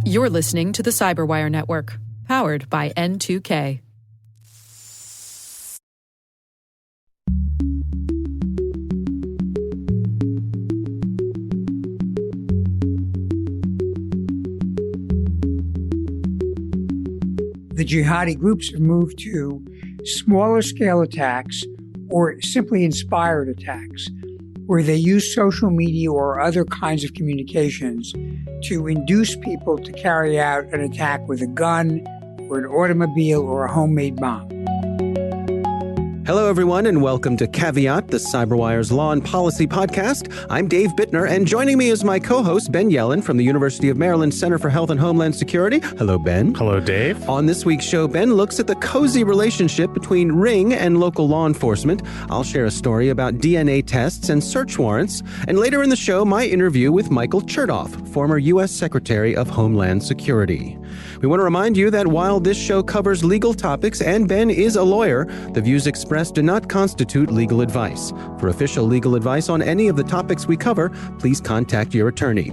You're listening to the Cyberwire Network, powered by N2K. The jihadi groups have moved to smaller scale attacks or simply inspired attacks, where they use social media or other kinds of communications to induce people to carry out an attack with a gun or an automobile or a homemade bomb. Hello, everyone, and welcome to Caveat, the CyberWire's Law and Policy podcast. I'm Dave Bittner, and joining me is my co-host, Ben Yellen, from the University of Maryland Center for Health and Homeland Security. Hello, Ben. Hello, Dave. On this week's show, Ben looks at the cozy relationship between Ring and local law enforcement. I'll share a story about DNA tests and search warrants. And later in the show, my interview with Michael Chertoff, former U.S. Secretary of Homeland Security. We want to remind you that while this show covers legal topics and Ben is a lawyer, the views expressed do not constitute legal advice. For official legal advice on any of the topics we cover, please contact your attorney.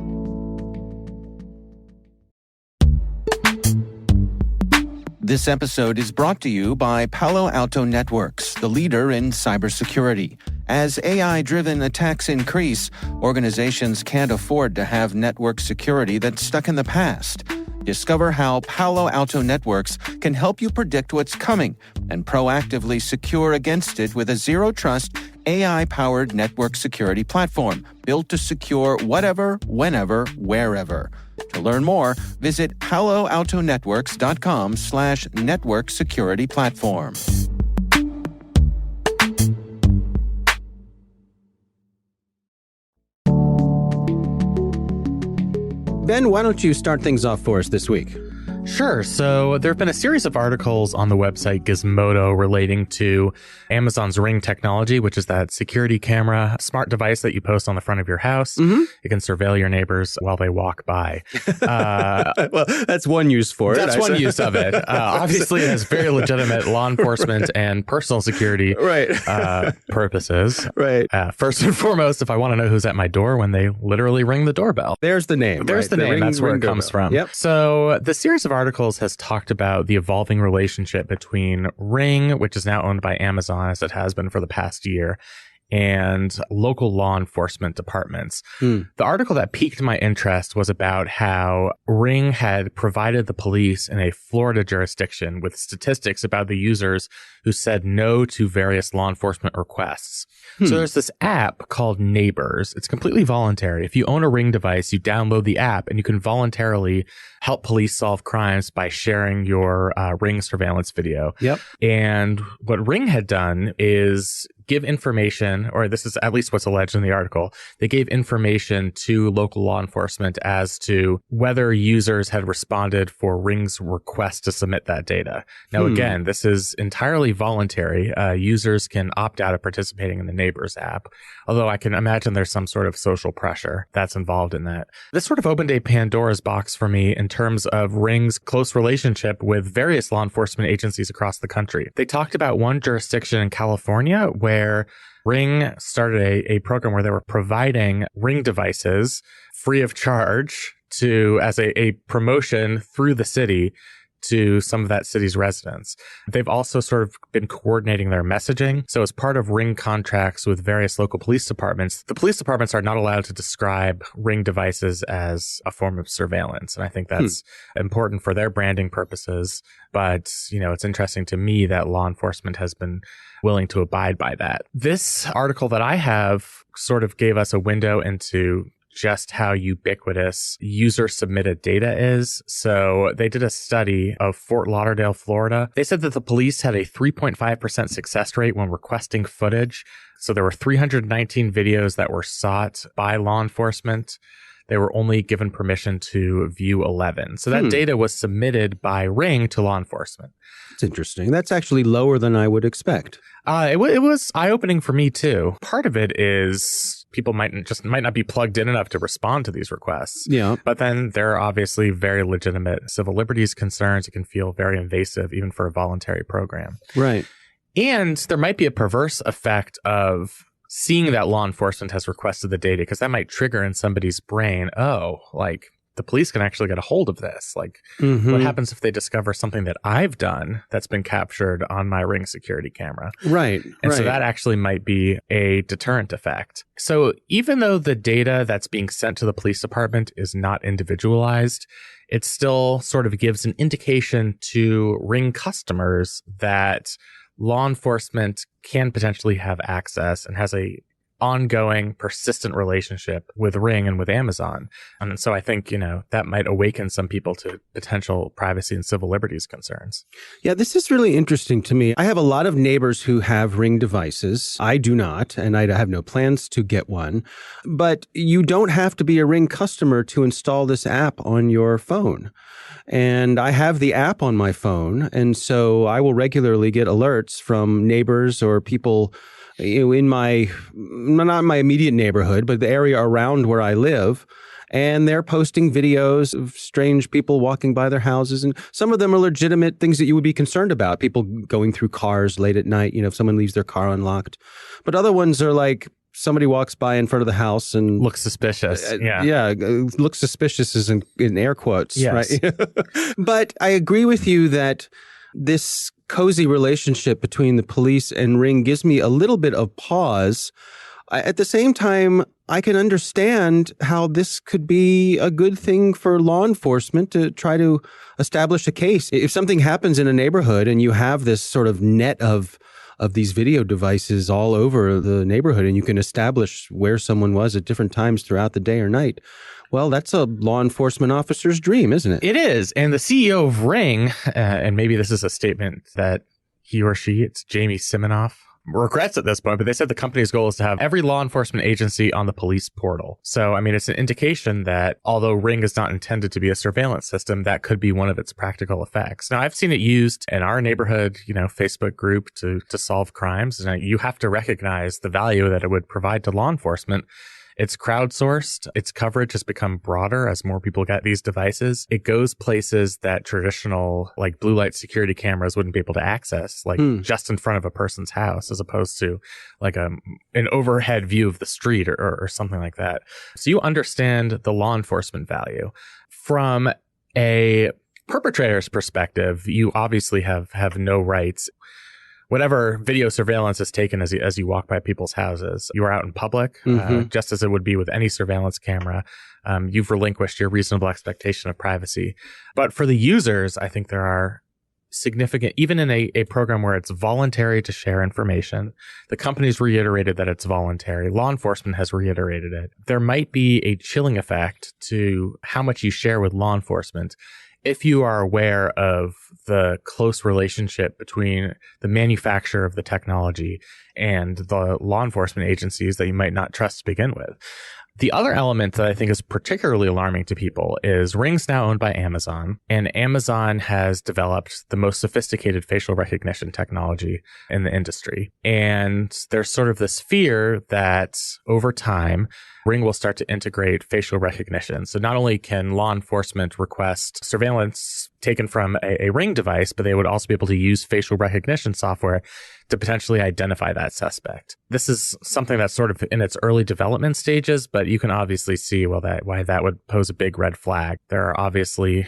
This episode is brought to you by Palo Alto Networks, the leader in cybersecurity. As AI-driven attacks increase, organizations can't afford to have network security that's stuck in the past. Discover how Palo Alto Networks can help you predict what's coming and proactively secure against it with a zero-trust, AI-powered network security platform built to secure whatever, whenever, wherever. To learn more, visit paloaltonetworks.com/network security platform. Ben, why don't you start things off for us this week? Sure. So there have been a series of articles on the website Gizmodo relating to Amazon's Ring technology, which is that security camera smart device that you post on the front of your house. Mm-hmm. It can surveil your neighbors while they walk by. Well, that's one use for it. That's one use of it. Obviously, it has very legitimate law enforcement and personal security purposes. Right. First and foremost, if I want to know who's at my door when they literally ring the doorbell. There's the name. There's the name. That's where it comes from. Yep. So the series of articles has talked about the evolving relationship between Ring, which is now owned by Amazon, as it has been for the past year, and local law enforcement departments. The article that piqued my interest was about how Ring had provided the police in a Florida jurisdiction with statistics about the users who said no to various law enforcement requests. So there's this app called Neighbors. It's completely voluntary. If you own a Ring device, you download the app and you can voluntarily help police solve crimes by sharing your Ring surveillance video. Yep. And what Ring had done is give information, or this is at least what's alleged in the article, they gave information to local law enforcement as to whether users had responded for Ring's request to submit that data. Now, again, this is entirely voluntary. Users can opt out of participating in the Neighbors app, although I can imagine there's some sort of social pressure that's involved in that. This sort of opened a Pandora's box for me in terms of Ring's close relationship with various law enforcement agencies across the country. They talked about one jurisdiction in California where Ring started a program where they were providing Ring devices free of charge as a promotion through the city to some of that city's residents. They've also sort of been coordinating their messaging. So as part of Ring contracts with various local police departments, the police departments are not allowed to describe Ring devices as a form of surveillance. And I think that's important for their branding purposes. But, it's interesting to me that law enforcement has been willing to abide by that. This article that I have sort of gave us a window into just how ubiquitous user-submitted data is. So they did a study of Fort Lauderdale, Florida. They said that the police had a 3.5% success rate when requesting footage. So there were 319 videos that were sought by law enforcement. They were only given permission to view 11. So that data was submitted by Ring to law enforcement. It's interesting. That's actually lower than I would expect. It was eye-opening for me, too. Part of it is people might not be plugged in enough to respond to these requests. Yeah. But then there are obviously very legitimate civil liberties concerns. It can feel very invasive, even for a voluntary program. Right. And there might be a perverse effect of seeing that law enforcement has requested the data, because that might trigger in somebody's brain, the police can actually get a hold of this. Like, what happens if they discover something that I've done that's been captured on my Ring security camera? Right. And so that actually might be a deterrent effect. So even though the data that's being sent to the police department is not individualized, it still sort of gives an indication to Ring customers that law enforcement can potentially have access and has a ongoing, persistent relationship with Ring and with Amazon. And so I think, that might awaken some people to potential privacy and civil liberties concerns. Yeah, this is really interesting to me. I have a lot of neighbors who have Ring devices. I do not, and I have no plans to get one. But you don't have to be a Ring customer to install this app on your phone. And I have the app on my phone, and so I will regularly get alerts from neighbors or people in not my immediate neighborhood, but the area around where I live. And they're posting videos of strange people walking by their houses. And some of them are legitimate things that you would be concerned about. People going through cars late at night, if someone leaves their car unlocked. But other ones are like somebody walks by in front of the house and looks suspicious. Looks suspicious is in air quotes. Yes. Right? But I agree with you that this cozy relationship between the police and Ring gives me a little bit of pause. At the same time, I can understand how this could be a good thing for law enforcement to try to establish a case. If something happens in a neighborhood and you have this sort of net of these video devices all over the neighborhood and you can establish where someone was at different times throughout the day or night, well, that's a law enforcement officer's dream, isn't it? It is. And the CEO of Ring, and maybe this is a statement that he or she, it's Jamie Siminoff, regrets at this point, but they said the company's goal is to have every law enforcement agency on the police portal. So, it's an indication that although Ring is not intended to be a surveillance system, that could be one of its practical effects. Now, I've seen it used in our neighborhood, Facebook group to solve crimes. And you have to recognize the value that it would provide to law enforcement. It's crowdsourced. Its coverage has become broader as more people get these devices. It goes places that traditional like blue light security cameras wouldn't be able to access, like just in front of a person's house, as opposed to like an overhead view of the street or something like that. So you understand the law enforcement value. From a perpetrator's perspective, you obviously have no rights. Whatever video surveillance is taken as you walk by people's houses, you are out in public, just as it would be with any surveillance camera. You've relinquished your reasonable expectation of privacy. But for the users, I think there are significant, even in a program where it's voluntary to share information, the company's reiterated that it's voluntary. Law enforcement has reiterated it. There might be a chilling effect to how much you share with law enforcement if you are aware of the close relationship between the manufacturer of the technology and the law enforcement agencies that you might not trust to begin with. The other element that I think is particularly alarming to people is Ring's now owned by Amazon, and Amazon has developed the most sophisticated facial recognition technology in the industry. And there's sort of this fear that over time, Ring will start to integrate facial recognition. So not only can law enforcement request surveillance taken from a Ring device, but they would also be able to use facial recognition software to potentially identify that suspect. This is something that's sort of in its early development stages, but you can obviously see why that would pose a big red flag. There are obviously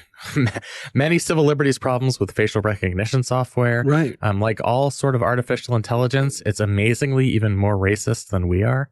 many civil liberties problems with facial recognition software. Right. Like all sort of artificial intelligence, it's amazingly even more racist than we are.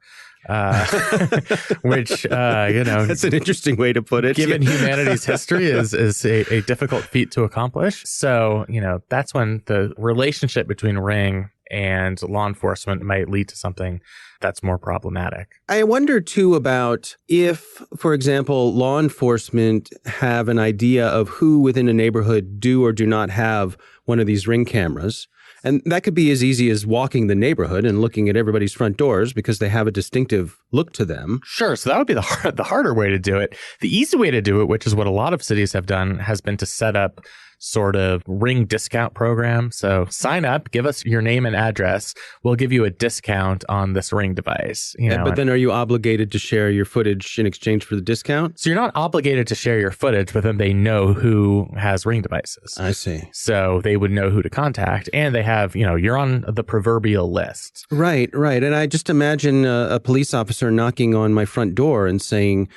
Which that's an interesting way to put it. Given humanity's history is a difficult feat to accomplish. So, that's when the relationship between Ring and law enforcement might lead to something that's more problematic. I wonder too about if, for example, law enforcement have an idea of who within a neighborhood do or do not have one of these Ring cameras. And that could be as easy as walking the neighborhood and looking at everybody's front doors because they have a distinctive look to them. Sure. So that would be the harder way to do it. The easy way to do it, which is what a lot of cities have done, has been to set up sort of Ring discount program. So sign up, give us your name and address. We'll give you a discount on this Ring device. But then are you obligated to share your footage in exchange for the discount? So you're not obligated to share your footage, but then they know who has Ring devices. I see. So they would know who to contact, and they have, you're on the proverbial list. Right. And I just imagine a police officer knocking on my front door and saying,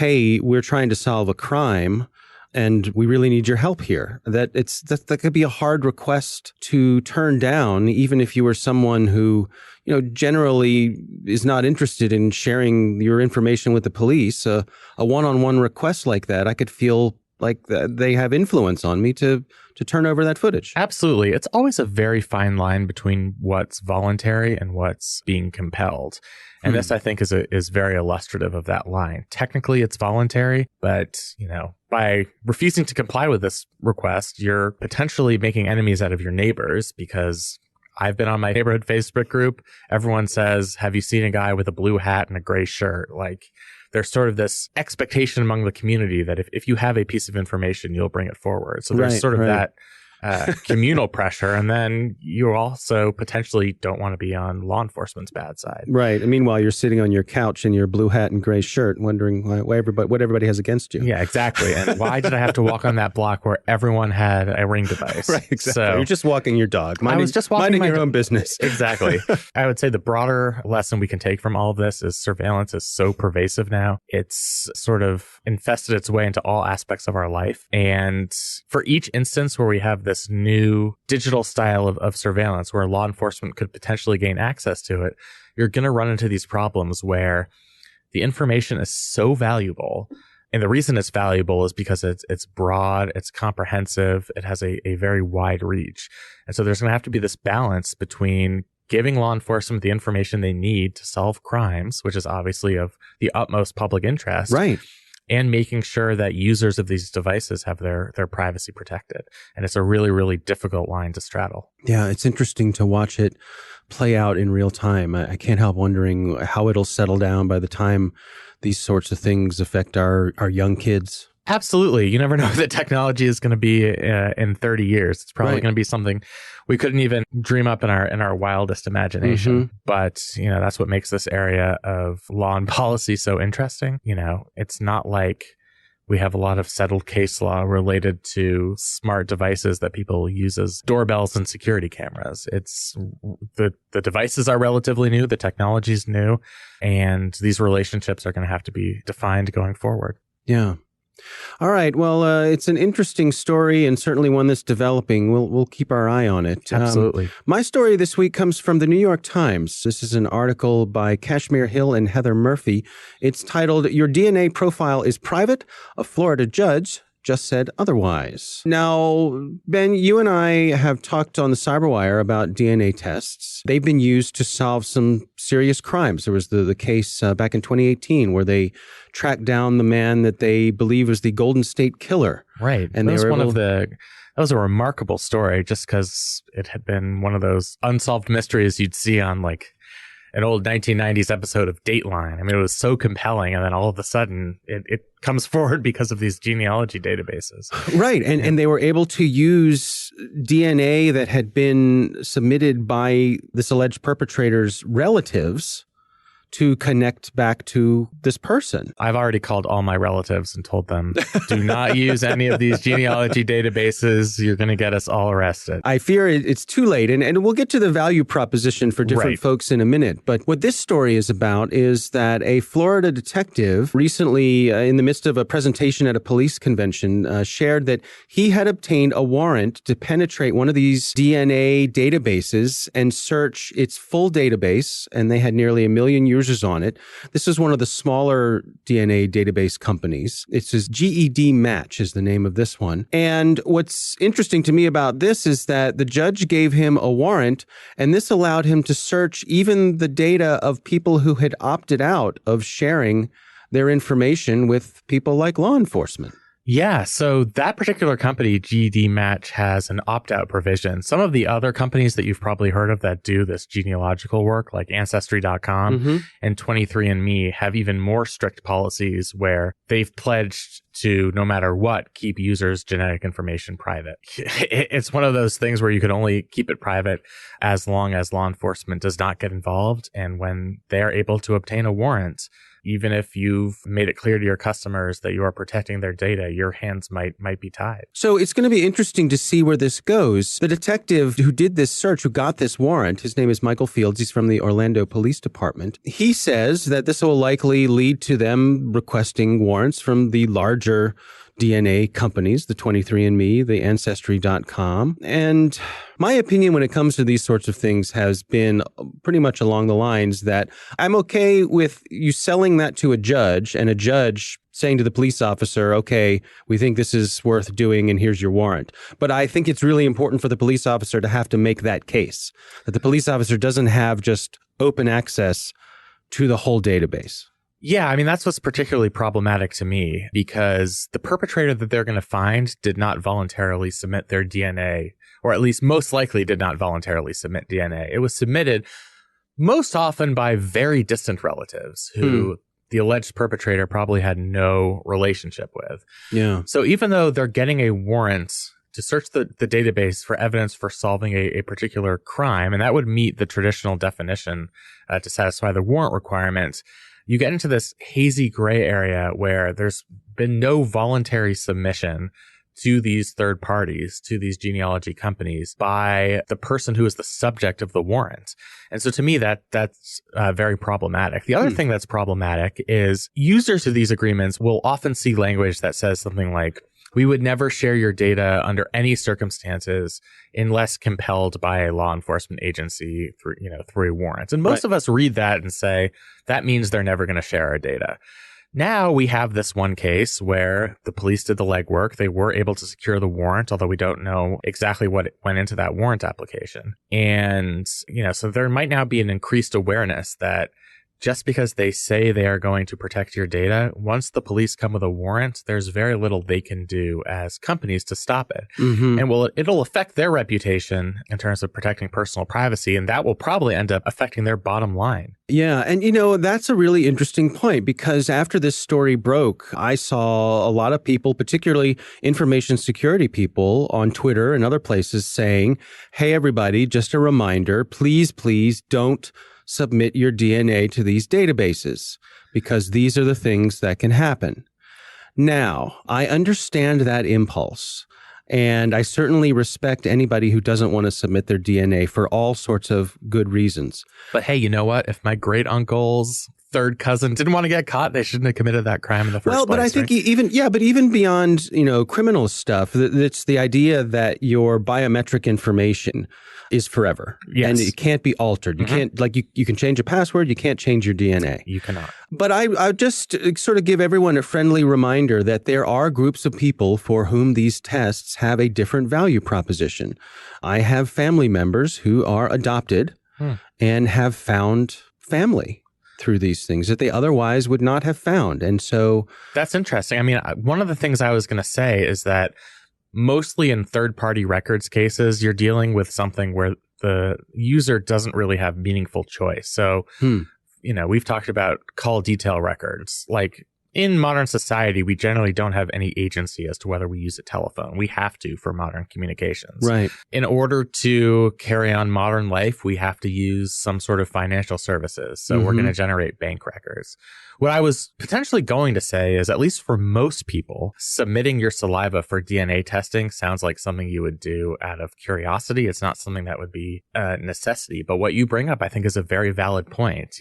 hey, we're trying to solve a crime and we really need your help here. That could be a hard request to turn down, even if you were someone who, generally is not interested in sharing your information with the police. A one-on-one request like that, I could feel like they have influence on me to turn over that footage. Absolutely. It's always a very fine line between what's voluntary and what's being compelled. And this, I think, is very illustrative of that line. Technically, it's voluntary, but, by refusing to comply with this request, you're potentially making enemies out of your neighbors, because I've been on my neighborhood Facebook group. Everyone says, have you seen a guy with a blue hat and a gray shirt? Like, there's sort of this expectation among the community that if you have a piece of information, you'll bring it forward. So there's that communal pressure. And then you also potentially don't want to be on law enforcement's bad side. Right. And meanwhile, you're sitting on your couch in your blue hat and gray shirt wondering what everybody has against you. Yeah, exactly. And why did I have to walk on that block where everyone had a Ring device? Right, exactly. So, you're just walking your dog. I was just minding your own business. Exactly. I would say the broader lesson we can take from all of this is surveillance is so pervasive now. It's sort of infested its way into all aspects of our life. And for each instance where we have this new digital style of surveillance where law enforcement could potentially gain access to it, you're going to run into these problems where the information is so valuable. And the reason it's valuable is because it's broad, it's comprehensive, it has a very wide reach. And so there's going to have to be this balance between giving law enforcement the information they need to solve crimes, which is obviously of the utmost public interest. Right. And making sure that users of these devices have their privacy protected. And it's a really, really difficult line to straddle. Yeah, it's interesting to watch it play out in real time. I can't help wondering how it'll settle down by the time these sorts of things affect our young kids. Absolutely. You never know what the technology is going to be in 30 years. It's probably going to be something we couldn't even dream up in our wildest imagination. Mm-hmm. But, that's what makes this area of law and policy so interesting. It's not like we have a lot of settled case law related to smart devices that people use as doorbells and security cameras. It's the devices are relatively new, the technology is new, and these relationships are going to have to be defined going forward. Yeah. All right. Well, it's an interesting story and certainly one that's developing. We'll keep our eye on it. Absolutely. My story this week comes from the New York Times. This is an article by Kashmir Hill and Heather Murphy. It's titled, "Your DNA Profile is Private. A Florida Judge Just Said Otherwise." Now, Ben, you and I have talked on the Cyberwire about DNA tests. They've been used to solve some serious crimes. There was the case back in 2018 where they tracked down the man that they believe was the Golden State Killer. Right. And that was a remarkable story just because it had been one of those unsolved mysteries you'd see on like an old 1990s episode of Dateline. I mean, it was so compelling. And then all of a sudden it comes forward because of these genealogy databases. Right. And they were able to use DNA that had been submitted by this alleged perpetrator's relatives to connect back to this person. I've already called all my relatives and told them, do not use any of these genealogy databases. You're going to get us all arrested. I fear it's too late. And we'll get to the value proposition for different folks in a minute. But what this story is about is that a Florida detective recently, in the midst of a presentation at a police convention, shared that he had obtained a warrant to penetrate one of these DNA databases and search its full database. And they had nearly 1 million users on it. This is one of the smaller DNA database companies. It says GED Match is the name of this one. And what's interesting to me about this is that the judge gave him a warrant, and this allowed him to search even the data of people who had opted out of sharing their information with people like law enforcement. Yeah, so that particular company, GED Match, has an opt-out provision. Some of the other companies that you've probably heard of that do this genealogical work, like Ancestry.com and 23andMe, have even more strict policies where they've pledged to, no matter what, keep users' genetic information private. It's one of those things where you can only keep it private as long as law enforcement does not get involved. And when they are able to obtain a warrant, even if you've made it clear to your customers that you are protecting their data, your hands might be tied. So it's going to be interesting to see where this goes. The detective who did this search, who got this warrant, his name is Michael Fields. He's from the Orlando Police Department. He says that this will likely lead to them requesting warrants from the larger DNA companies, the 23andMe, the Ancestry.com. And my opinion when it comes to these sorts of things has been pretty much along the lines that I'm okay with you selling that to a judge and a judge saying to the police officer, okay, we think this is worth doing and here's your warrant. But I think it's really important for the police officer to have to make that case, that the police officer doesn't have just open access to the whole database. Yeah, I mean, that's what's particularly problematic to me, because the perpetrator that they're going to find did not voluntarily submit their DNA, or at least most likely did not voluntarily submit DNA. It was submitted most often by very distant relatives who the alleged perpetrator probably had no relationship with. Yeah. So even though they're getting a warrant to search the database for evidence for solving a particular crime, and that would meet the traditional definition to satisfy the warrant requirement, you get into this hazy gray area where there's been no voluntary submission to these third parties, to these genealogy companies by the person who is the subject of the warrant. And so to me, that's very problematic. The other thing that's problematic is users of these agreements will often see language that says something like, we would never share your data under any circumstances unless compelled by a law enforcement agency through a warrant. And most of us read that and say, that means they're never going to share our data. Now we have this one case where the police did the legwork. They were able to secure the warrant, although we don't know exactly what went into that warrant application. And, so there might now be an increased awareness that just because they say they are going to protect your data, once the police come with a warrant, there's very little they can do as companies to stop it. Mm-hmm. And it'll affect their reputation in terms of protecting personal privacy, and that will probably end up affecting their bottom line. Yeah. And, that's a really interesting point, because after this story broke, I saw a lot of people, particularly information security people on Twitter and other places saying, hey, everybody, just a reminder, please don't submit your DNA to these databases, because these are the things that can happen. Now, I understand that impulse, and I certainly respect anybody who doesn't want to submit their DNA for all sorts of good reasons. But hey, you know what? If my great uncle's third cousin didn't want to get caught, they shouldn't have committed that crime in the first place. Well, but I think even beyond, criminal stuff, it's the idea that your biometric information is forever. Yes. And it can't be altered. You can't, you can change a password, you can't change your DNA. You cannot. But I just sort of give everyone a friendly reminder that there are groups of people for whom these tests have a different value proposition. I have family members who are adopted and have found family through these things that they otherwise would not have found. And so that's interesting. I mean, one of the things I was going to say is that mostly in third-party records cases, you're dealing with something where the user doesn't really have meaningful choice. So, we've talked about call detail records. Like, in modern society, we generally don't have any agency as to whether we use a telephone. We have to for modern communications. Right. In order to carry on modern life, we have to use some sort of financial services. So we're going to generate bank records. What I was potentially going to say is, at least for most people, submitting your saliva for DNA testing sounds like something you would do out of curiosity. It's not something that would be a necessity. But what you bring up, I think, is a very valid point.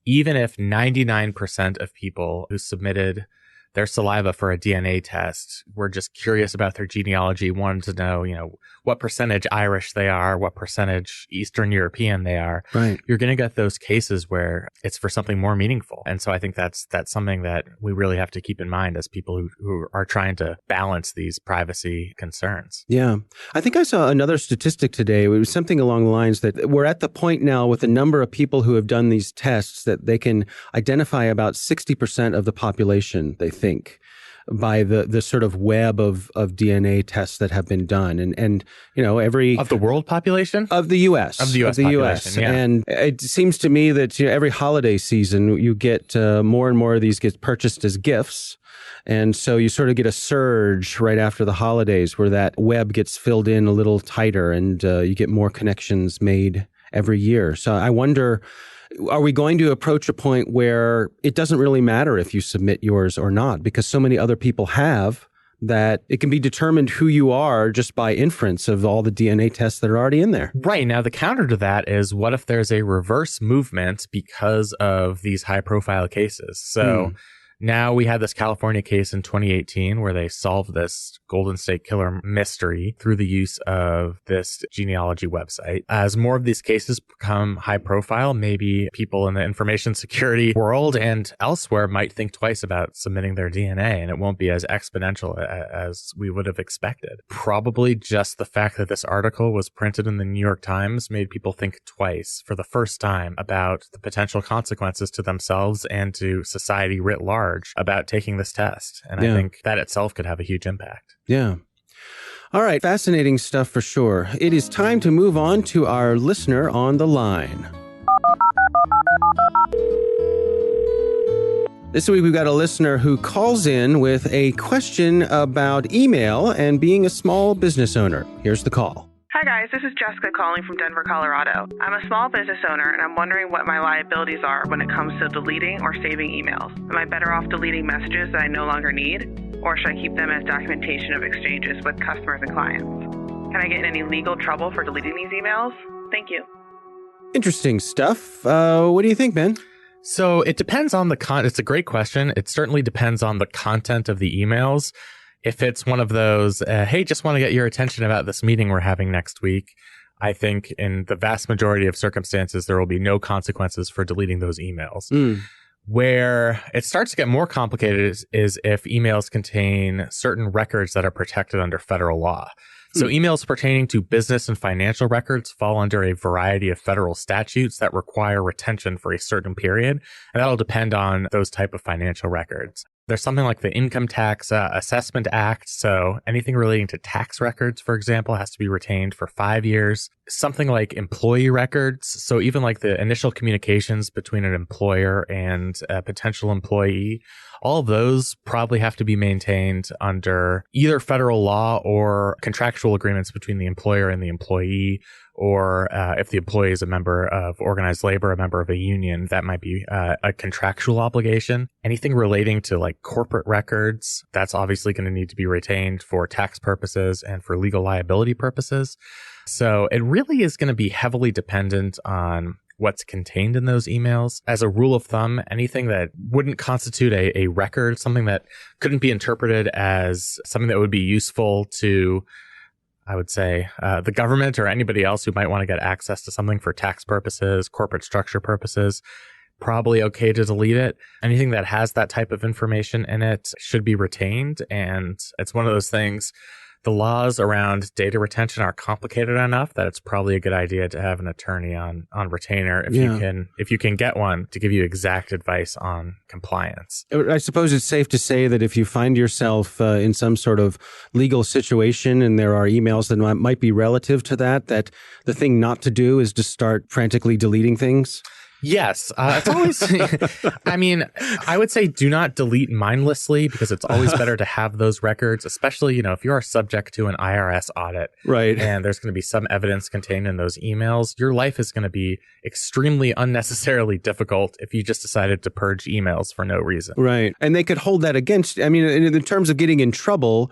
Even if 99% of people who submitted their saliva for a DNA test were just curious about their genealogy, wanted to know, what percentage Irish they are, what percentage Eastern European they are. Right. You're going to get those cases where it's for something more meaningful. And so I think that's something that we really have to keep in mind as people who are trying to balance these privacy concerns. Yeah. I think I saw another statistic today. It was something along the lines that we're at the point now with the number of people who have done these tests that they can identify about 60% of the population, they think, by the sort of web of DNA tests that have been done. And every... Of the world population? Of the U.S. Of the U.S. population, yeah. And it seems to me that every holiday season, you get more and more of these get purchased as gifts. And so you sort of get a surge right after the holidays where that web gets filled in a little tighter and you get more connections made every year. So I wonder, are we going to approach a point where it doesn't really matter if you submit yours or not, because so many other people have, that it can be determined who you are just by inference of all the DNA tests that are already in there? Right. Now, the counter to that is, what if there's a reverse movement because of these high profile cases? So now we had this California case in 2018 where they solved this Golden State Killer mystery through the use of this genealogy website. As more of these cases become high profile, maybe people in the information security world and elsewhere might think twice about submitting their DNA, and it won't be as exponential as we would have expected. Probably just the fact that this article was printed in the New York Times made people think twice for the first time about the potential consequences to themselves and to society writ large about taking this test. And I think that itself could have a huge impact. Yeah. All right. Fascinating stuff for sure. It is time to move on to our listener on the line. This week, we've got a listener who calls in with a question about email and being a small business owner. Here's the call. Hi guys, this is Jessica calling from Denver, Colorado. I'm a small business owner and I'm wondering what my liabilities are when it comes to deleting or saving emails. Am I better off deleting messages that I no longer need, or should I keep them as documentation of exchanges with customers and clients? Can I get in any legal trouble for deleting these emails? Thank you. Interesting stuff. What do you think, Ben? So it depends on it's a great question. It certainly depends on the content of the emails. If it's one of those, hey, just want to get your attention about this meeting we're having next week, I think in the vast majority of circumstances, there will be no consequences for deleting those emails. Where it starts to get more complicated is if emails contain certain records that are protected under federal law. So emails pertaining to business and financial records fall under a variety of federal statutes that require retention for a certain period, and that'll depend on those type of financial records. There's something like the Income Tax Assessment Act. So anything relating to tax records, for example, has to be retained for 5 years. Something like employee records. So even like the initial communications between an employer and a potential employee, all of those probably have to be maintained under either federal law or contractual agreements between the employer and the employee. Or if the employee is a member of organized labor, a member of a union, that might be a contractual obligation. Anything relating to like corporate records, that's obviously going to need to be retained for tax purposes and for legal liability purposes. So it really is going to be heavily dependent on what's contained in those emails. As a rule of thumb, anything that wouldn't constitute a record, something that couldn't be interpreted as something that would be useful to, I would say, the government or anybody else who might want to get access to something for tax purposes, corporate structure purposes, probably okay to delete it. Anything that has that type of information in it should be retained. And it's one of those things, the laws around data retention are complicated enough that it's probably a good idea to have an attorney on retainer if you can get one to give you exact advice on compliance. I suppose it's safe to say that if you find yourself in some sort of legal situation and there are emails that might be relative to that the thing not to do is to start frantically deleting things. Yes. It's always, I mean, I would say do not delete mindlessly, because it's always better to have those records, especially, if you are subject to an IRS audit. Right. And there's going to be some evidence contained in those emails. Your life is going to be extremely unnecessarily difficult if you just decided to purge emails for no reason. Right. And they could hold that against, I mean, in terms of getting in trouble,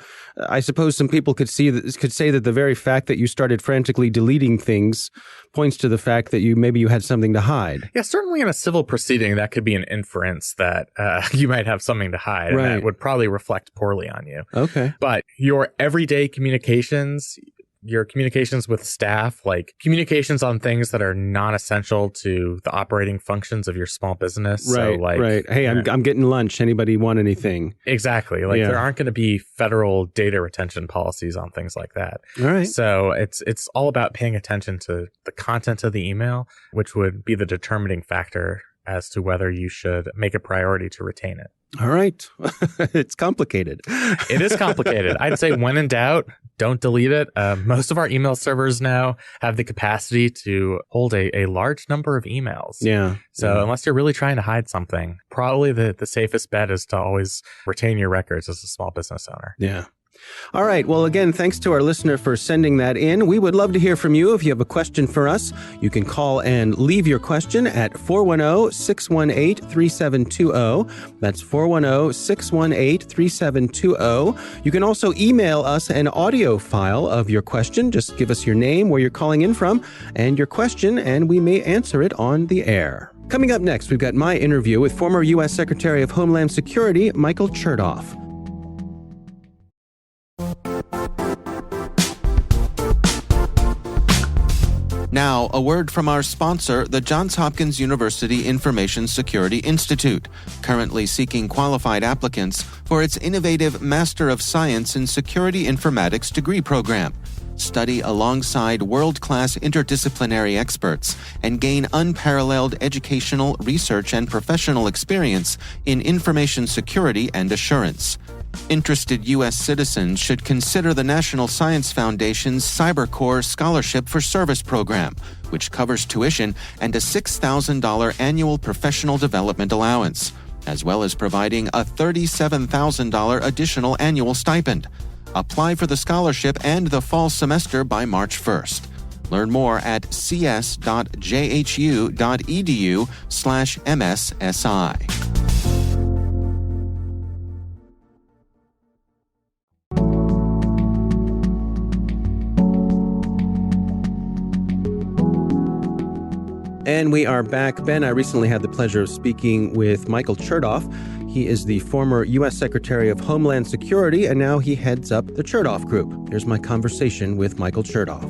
I suppose some people could say that the very fact that you started frantically deleting things points to the fact that you had something to hide. Yeah, certainly in a civil proceeding, that could be an inference that you might have something to hide. Right. And that would probably reflect poorly on you. Okay. But your everyday communications, your communications with staff, like communications on things that are non-essential to the operating functions of your small business. Right, so like, right. Hey, I'm getting lunch. Anybody want anything? Exactly. Like there aren't going to be federal data retention policies on things like that. All right. So it's all about paying attention to the content of the email, which would be the determining factor as to whether you should make a priority to retain it. All right. It's complicated. It is complicated. I'd say when in doubt, don't delete it. Most of our email servers now have the capacity to hold a large number of emails. Yeah. So unless you're really trying to hide something, probably the safest bet is to always retain your records as a small business owner. Yeah. All right. Well, again, thanks to our listener for sending that in. We would love to hear from you. If you have a question for us, you can call and leave your question at 410-618-3720. That's 410-618-3720. You can also email us an audio file of your question. Just give us your name, where you're calling in from, and your question, and we may answer it on the air. Coming up next, we've got my interview with former U.S. Secretary of Homeland Security, Michael Chertoff. Now, a word from our sponsor, the Johns Hopkins University Information Security Institute, currently seeking qualified applicants for its innovative Master of Science in Security Informatics degree program. Study alongside world-class interdisciplinary experts and gain unparalleled educational, research, and professional experience in information security and assurance. Interested U.S. citizens should consider the National Science Foundation's CyberCore Scholarship for Service program, which covers tuition and a $6,000 annual professional development allowance, as well as providing a $37,000 additional annual stipend. Apply for the scholarship and the fall semester by March 1st. Learn more at cs.jhu.edu/MSSI. And we are back. Ben, I recently had the pleasure of speaking with Michael Chertoff. He is the former U.S. Secretary of Homeland Security, and now he heads up the Chertoff Group. Here's my conversation with Michael Chertoff.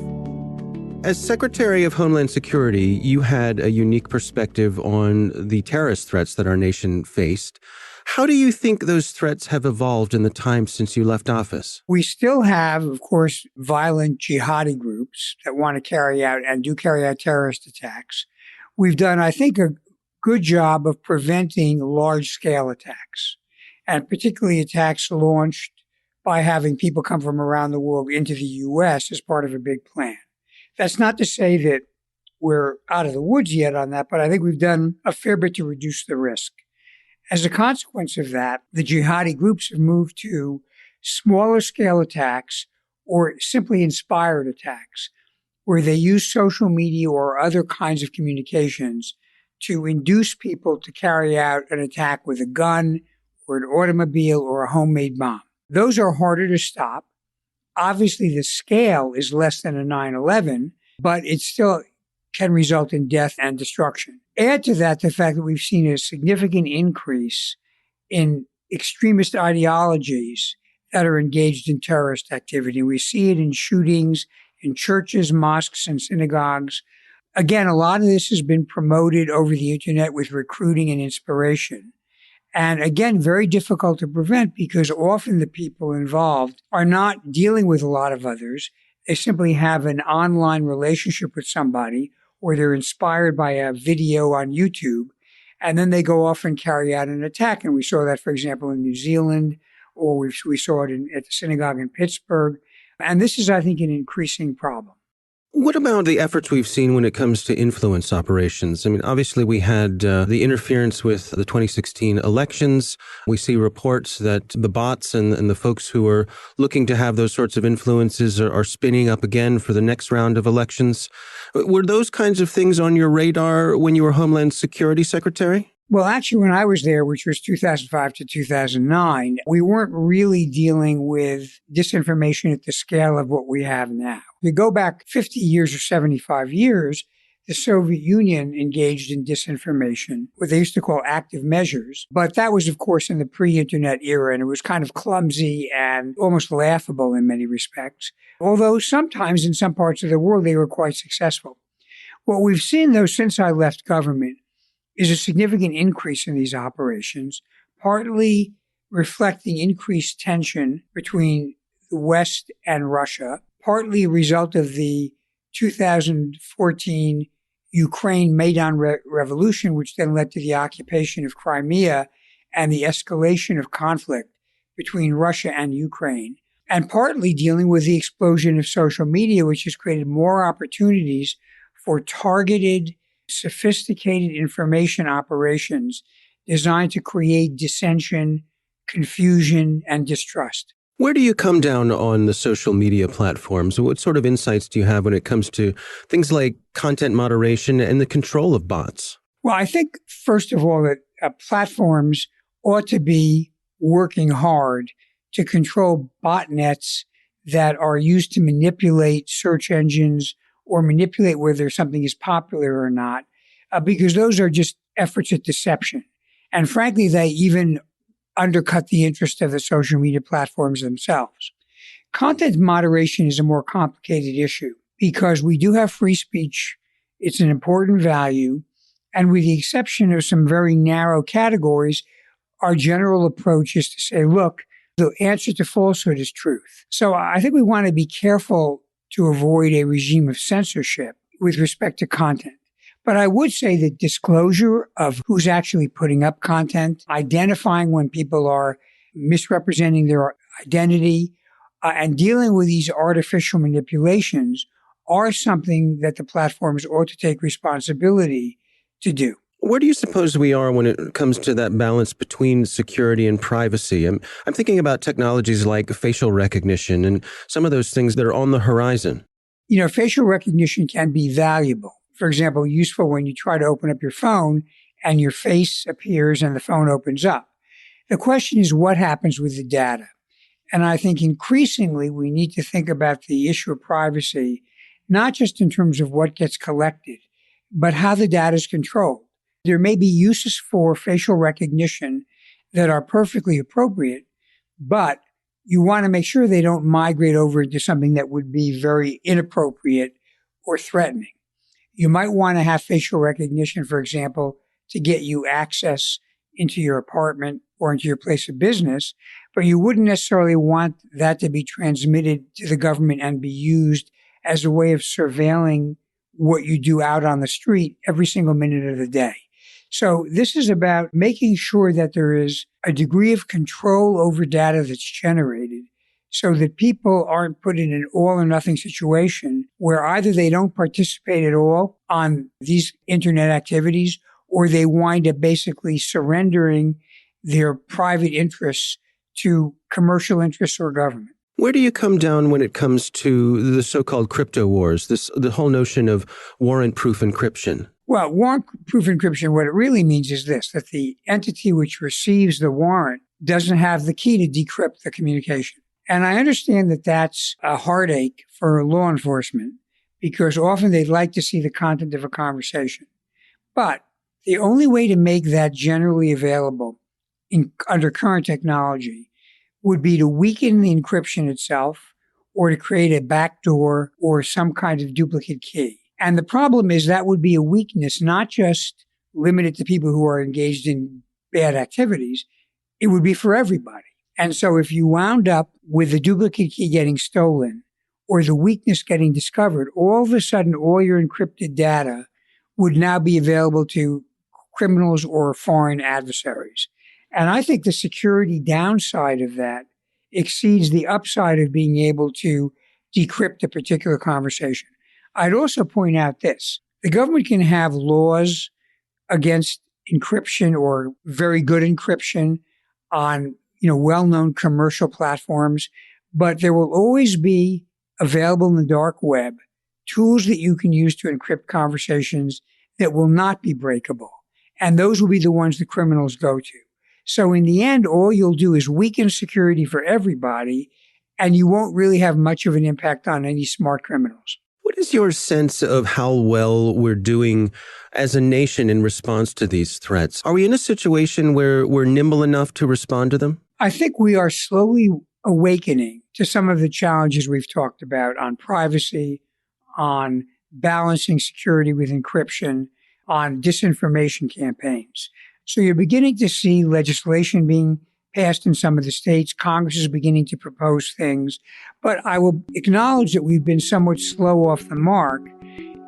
As Secretary of Homeland Security, you had a unique perspective on the terrorist threats that our nation faced. How do you think those threats have evolved in the time since you left office? We still have, of course, violent jihadi groups that want to carry out and do carry out terrorist attacks. We've done, I think, a good job of preventing large-scale attacks, and particularly attacks launched by having people come from around the world into the U.S. as part of a big plan. That's not to say that we're out of the woods yet on that, but I think we've done a fair bit to reduce the risk. As a consequence of that, the jihadi groups have moved to smaller-scale attacks or simply inspired attacks, where they use social media or other kinds of communications to induce people to carry out an attack with a gun or an automobile or a homemade bomb. Those are harder to stop. Obviously, the scale is less than a 9/11, but it still can result in death and destruction. Add to that the fact that we've seen a significant increase in extremist ideologies that are engaged in terrorist activity. We see it in shootings in churches, mosques, and synagogues. Again, a lot of this has been promoted over the internet with recruiting and inspiration. And again, very difficult to prevent because often the people involved are not dealing with a lot of others. They simply have an online relationship with somebody, or they're inspired by a video on YouTube, and then they go off and carry out an attack. And we saw that, for example, in New Zealand, or we saw it at the synagogue in Pittsburgh. And this is, I think, an increasing problem. What about the efforts we've seen when it comes to influence operations? I mean, obviously we had the interference with the 2016 elections. We see reports that the bots and the folks who are looking to have those sorts of influences are spinning up again for the next round of elections. Were those kinds of things on your radar when you were Homeland Security Secretary? Well, actually, when I was there, which was 2005 to 2009, we weren't really dealing with disinformation at the scale of what we have now. If you go back 50 years or 75 years, the Soviet Union engaged in disinformation, what they used to call active measures. But that was, of course, in the pre-internet era, and it was kind of clumsy and almost laughable in many respects. Although sometimes in some parts of the world, they were quite successful. What we've seen, though, since I left government is a significant increase in these operations, partly reflecting increased tension between the West and Russia, partly a result of the 2014 Ukraine Maidan revolution, which then led to the occupation of Crimea and the escalation of conflict between Russia and Ukraine, and partly dealing with the explosion of social media, which has created more opportunities for targeted, sophisticated information operations designed to create dissension, confusion, and distrust. Where do you come down on the social media platforms? What sort of insights do you have when it comes to things like content moderation and the control of bots? Well, I think, first of all, that platforms ought to be working hard to control botnets that are used to manipulate search engines or manipulate whether something is popular or not, because those are just efforts at deception. And frankly, they even undercut the interest of the social media platforms themselves. Content moderation is a more complicated issue because we do have free speech. It's an important value. And with the exception of some very narrow categories, our general approach is to say, look, the answer to falsehood is truth. So I think we want to be careful to avoid a regime of censorship with respect to content. But I would say that disclosure of who's actually putting up content, identifying when people are misrepresenting their identity, and dealing with these artificial manipulations are something that the platforms ought to take responsibility to do. Where do you suppose we are when it comes to that balance between security and privacy? I'm thinking about technologies like facial recognition and some of those things that are on the horizon. Facial recognition can be valuable. For example, useful when you try to open up your phone and your face appears and the phone opens up. The question is what happens with the data? And I think increasingly we need to think about the issue of privacy, not just in terms of what gets collected, but how the data is controlled. There may be uses for facial recognition that are perfectly appropriate, but you want to make sure they don't migrate over into something that would be very inappropriate or threatening. You might want to have facial recognition, for example, to get you access into your apartment or into your place of business, but you wouldn't necessarily want that to be transmitted to the government and be used as a way of surveilling what you do out on the street every single minute of the day. So this is about making sure that there is a degree of control over data that's generated so that people aren't put in an all or nothing situation where either they don't participate at all on these internet activities or they wind up basically surrendering their private interests to commercial interests or government. Where do you come down when it comes to the so-called crypto wars, the whole notion of warrant-proof encryption? Well, warrant-proof encryption, what it really means is this, that the entity which receives the warrant doesn't have the key to decrypt the communication. And I understand that that's a heartache for law enforcement because often they'd like to see the content of a conversation. But the only way to make that generally available under current technology would be to weaken the encryption itself or to create a backdoor or some kind of duplicate key. And the problem is that would be a weakness, not just limited to people who are engaged in bad activities. It would be for everybody. And so if you wound up with the duplicate key getting stolen or the weakness getting discovered, all of a sudden all your encrypted data would now be available to criminals or foreign adversaries. And I think the security downside of that exceeds the upside of being able to decrypt a particular conversation. I'd also point out this. The government can have laws against encryption or very good encryption on, well-known commercial platforms, but there will always be available in the dark web tools that you can use to encrypt conversations that will not be breakable. And those will be the ones the criminals go to. So in the end, all you'll do is weaken security for everybody, and you won't really have much of an impact on any smart criminals. What is your sense of how well we're doing as a nation in response to these threats? Are we in a situation where we're nimble enough to respond to them? I think we are slowly awakening to some of the challenges we've talked about on privacy, on balancing security with encryption, on disinformation campaigns. So you're beginning to see legislation being passed in some of the states. Congress is beginning to propose things. But I will acknowledge that we've been somewhat slow off the mark.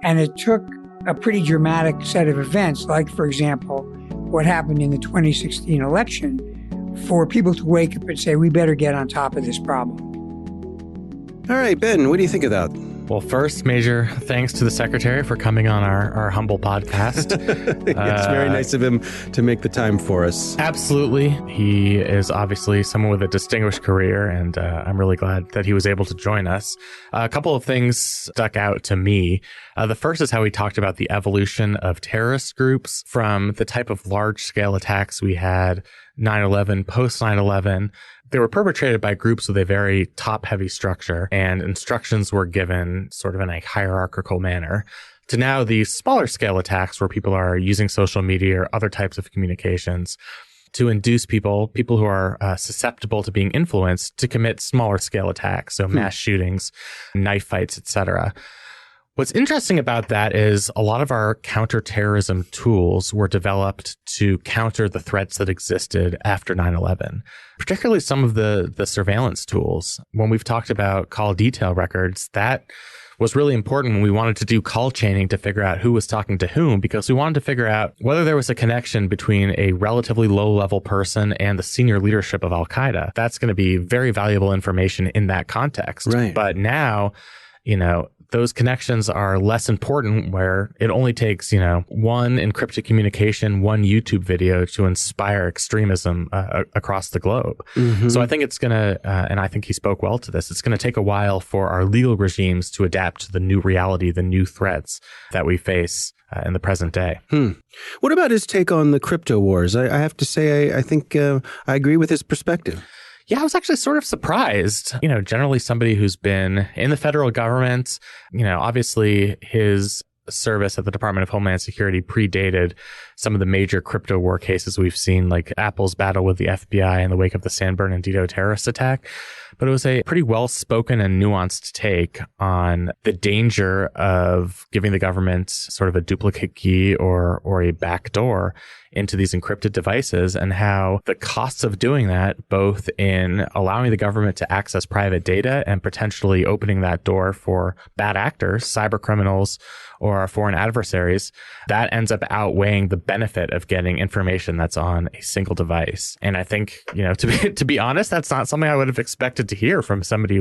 And it took a pretty dramatic set of events, like, for example, what happened in the 2016 election, for people to wake up and say, we better get on top of this problem. All right, Ben, what do you think of that? Well, first, major thanks to the Secretary for coming on our humble podcast. It's very nice of him to make the time for us. Absolutely. He is obviously someone with a distinguished career, and I'm really glad that he was able to join us. A couple of things stuck out to me. The first is how he talked about the evolution of terrorist groups from the type of large-scale attacks we had 9/11, post 9/11. They were perpetrated by groups with a very top-heavy structure, and instructions were given sort of in a hierarchical manner, to now these smaller-scale attacks where people are using social media or other types of communications to induce people who are susceptible to being influenced, to commit smaller-scale attacks, so mass shootings, knife fights, etc. What's interesting about that is a lot of our counterterrorism tools were developed to counter the threats that existed after 9/11, particularly some of the surveillance tools. When we've talked about call detail records, that was really important when we wanted to do call chaining to figure out who was talking to whom, because we wanted to figure out whether there was a connection between a relatively low-level person and the senior leadership of Al-Qaeda. That's going to be very valuable information in that context. Right. But now, those connections are less important, where it only takes, one encrypted communication, one YouTube video to inspire extremism across the globe. Mm-hmm. So I think it's going to, and I think he spoke well to this, it's going to take a while for our legal regimes to adapt to the new reality, the new threats that we face in the present day. What about his take on the crypto wars? I have to say, I think I agree with his perspective. Yeah, I was actually sort of surprised. Generally somebody who's been in the federal government, obviously his service at the Department of Homeland Security predated some of the major crypto war cases we've seen, like Apple's battle with the FBI in the wake of the San Bernardino terrorist attack. But it was a pretty well-spoken and nuanced take on the danger of giving the government sort of a duplicate key or a backdoor into these encrypted devices, and how the costs of doing that, both in allowing the government to access private data and potentially opening that door for bad actors, cyber criminals, or foreign adversaries, that ends up outweighing the benefit of getting information that's on a single device. And I think, to be honest, that's not something I would have expected to hear from somebody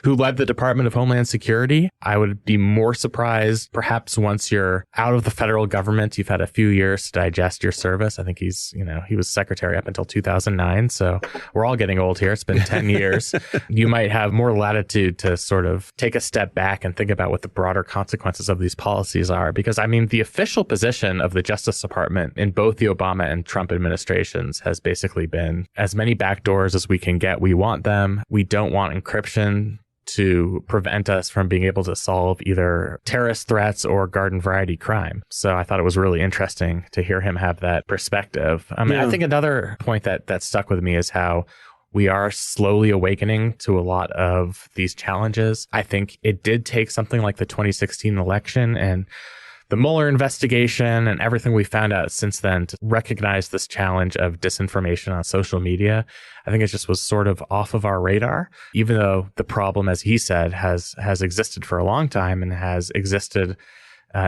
who led the Department of Homeland Security. I would be more surprised, perhaps once you're out of the federal government, you've had a few years to digest your service. I think he was secretary up until 2009. So we're all getting old here. It's been 10 years. You might have more latitude to sort of take a step back and think about what the broader consequences of these policies are. Because the official position of the Justice Department in both the Obama and Trump administrations has basically been as many backdoors as we can get. We want them. We don't want encryption to prevent us from being able to solve either terrorist threats or garden variety crime. So I thought it was really interesting to hear him have that perspective. I think another point that stuck with me is how we are slowly awakening to a lot of these challenges. I think it did take something like the 2016 election and the Mueller investigation and everything we found out since then to recognize this challenge of disinformation on social media. I think it just was sort of off of our radar, even though the problem, as he said, has existed for a long time and has existed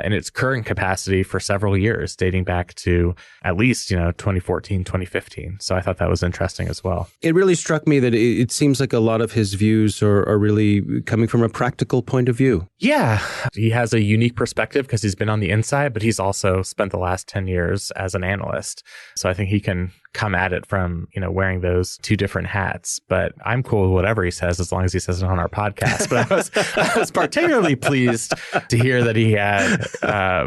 in its current capacity for several years, dating back to at least, 2014, 2015. So I thought that was interesting as well. It really struck me that it seems like a lot of his views are really coming from a practical point of view. Yeah, he has a unique perspective because he's been on the inside, but he's also spent the last 10 years as an analyst. So I think he can come at it from, wearing those two different hats. But I'm cool with whatever he says, as long as he says it on our podcast. But I was particularly pleased to hear that he had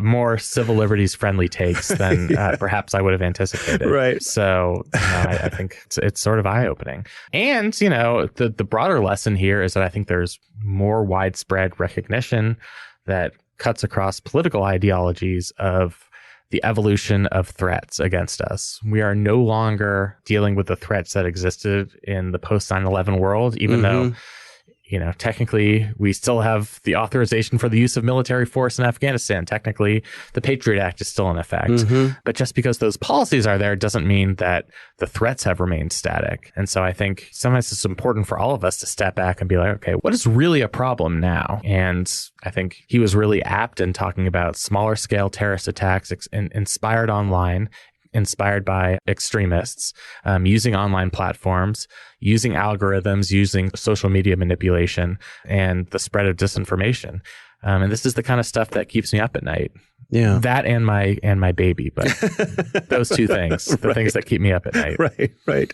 more civil liberties friendly takes than perhaps I would have anticipated. Right. So I think it's sort of eye-opening. And, the broader lesson here is that I think there's more widespread recognition that cuts across political ideologies of the evolution of threats against us. We are no longer dealing with the threats that existed in the post 9/11 world, even though, technically we still have the authorization for the use of military force in Afghanistan. Technically, the Patriot Act is still in effect. But just because those policies are there doesn't mean that the threats have remained static. And so I think sometimes it's important for all of us to step back and be like, okay, what is really a problem now? And I think he was really apt in talking about smaller scale terrorist attacks inspired online, inspired by extremists, using online platforms, using algorithms, using social media manipulation, and the spread of disinformation. And this is the kind of stuff that keeps me up at night. Yeah. That and my baby, but those two things, the things that keep me up at night. Right.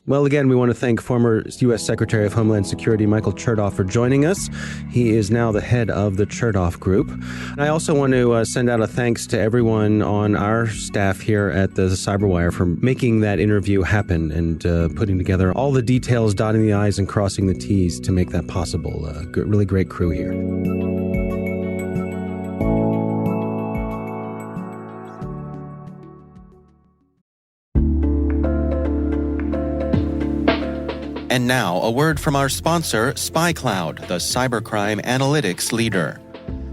Well, again, we want to thank former U.S. Secretary of Homeland Security Michael Chertoff for joining us. He is now the head of the Chertoff Group. And I also want to send out a thanks to everyone on our staff here at the CyberWire for making that interview happen and putting together all the details, dotting the I's and crossing the T's to make that possible. Really great crew here. And now, a word from our sponsor, SpyCloud, the cybercrime analytics leader.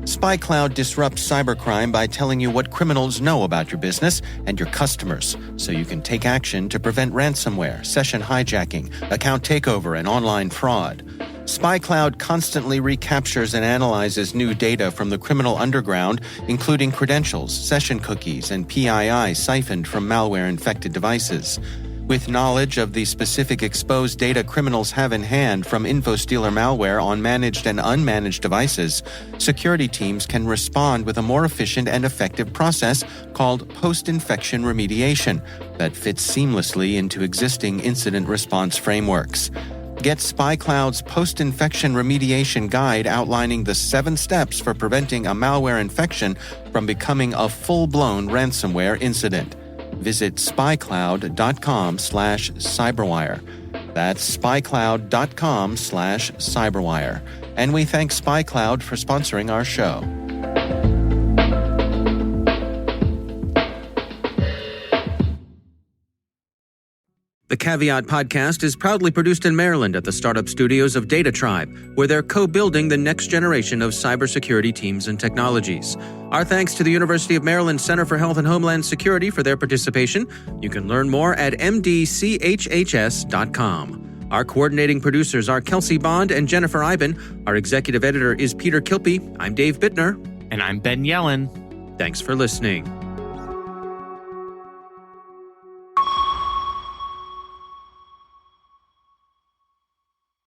SpyCloud disrupts cybercrime by telling you what criminals know about your business and your customers, so you can take action to prevent ransomware, session hijacking, account takeover, and online fraud. SpyCloud constantly recaptures and analyzes new data from the criminal underground, including credentials, session cookies, and PII siphoned from malware-infected devices. With knowledge of the specific exposed data criminals have in hand from InfoStealer malware on managed and unmanaged devices, security teams can respond with a more efficient and effective process called post-infection remediation that fits seamlessly into existing incident response frameworks. Get SpyCloud's post-infection remediation guide outlining the 7 steps for preventing a malware infection from becoming a full-blown ransomware incident. Visit spycloud.com/cyberwire. That's spycloud.com/cyberwire. And we thank SpyCloud for sponsoring our show. The Caveat Podcast is proudly produced in Maryland at the startup studios of Data Tribe, where they're co-building the next generation of cybersecurity teams and technologies. Our thanks to the University of Maryland Center for Health and Homeland Security for their participation. You can learn more at mdchhs.com. Our coordinating producers are Kelsey Bond and Jennifer Iben. Our executive editor is Peter Kilpie. I'm Dave Bittner. And I'm Ben Yellen. Thanks for listening.